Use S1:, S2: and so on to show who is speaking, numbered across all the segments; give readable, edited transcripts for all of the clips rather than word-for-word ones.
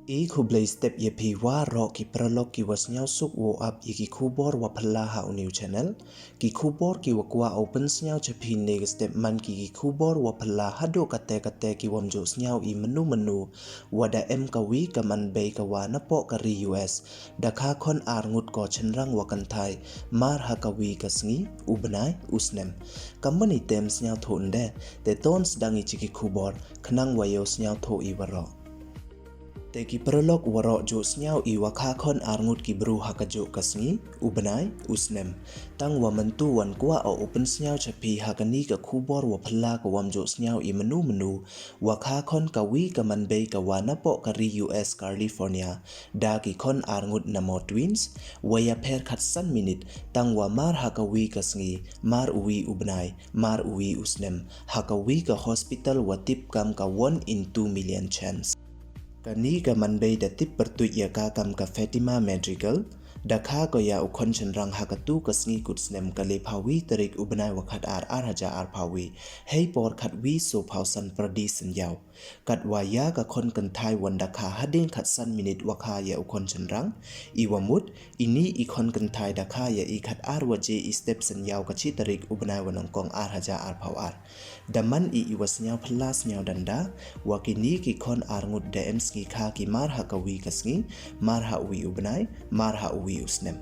S1: Khubor step ye pi wa ro ki prolog ki was nyau suk wo up ki Khubor Phylla ha new channel ki Khubor ki wa open nyau chapi ne step man ki Khubor Phylla hado kate ki wamjo nyau I menu wada kawi ka ManBei ka wa na po ka ri US da kha khon ngut ko chenrang wa kan thai mar ha kawi ka sngi Bnai snem kamani tem nyau thon de te tons dangi ki Khubor khnang wa yo nyau tho I waro Teki prolog waro jo nyau I wakha khon ngut ki bru hakajo kasngi Bnai snem tang wa mentu wan kwa o open nyau chapi hakani ka Khubor Phylla ka wamjo nyau I menu wakha khon kawi ka ManBei ka wana po ka ri US California da ki khon ngut na mo twins waya pher khat san minute tang wa mar hakawi kasngi mar Bnai mar snem hakawi ka hospital wa tip kam ka 1 in 2 million chance Kani ka ManBei da tip pertuit ya ka kam ka Fatima Madrigal da kha ko ya ukhon chenrang hakatu ka sngi kut snem ka le phawi tarik Bnai wakhat haja phawi hei por khat wi so phausan pradi sin yaw kat wa ya ka khon kan thai wanda kha hadin khat san minute wakha ya ukhon chenrang iwamut ini ikhon kan thai da kha ya I khat waje step sin yaw ka chi tarik Bnai wanang kong haja phawar daman was nyau Phyllas nyau danda wakini ki khon ngut da sngi kha ki mar hakawi ka sngi mar ha Bnai mar ha snem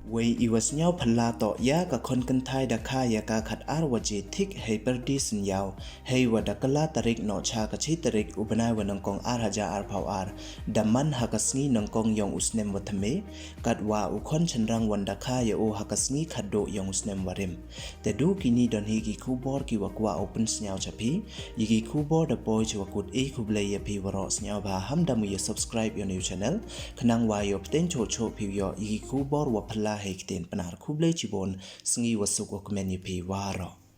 S1: Wei was nyau Phylla to ya ka khon kan thai da kha ya ka khat waje thik hei perdi sin yaw hei wada kala tarik no cha ka chi tarik Bnai wanang kong haja phawar daman ha ka sngi nang kong yong snem wathame kat wa ukhon chenrang wanda kha ya o ha ka sngi khaddo yong snem warim te du kini don hi ki Khubor ki wakwa open nyau chapi ki Khubor da boy chwakut Khublei ya pi waro nyau ba hamdamu ya subscribe your new channel khnang wa yo pten cho pi yo ki Khubor Phylla hekten panar Khublei chibon sngi wasuk wa comment ye pi waro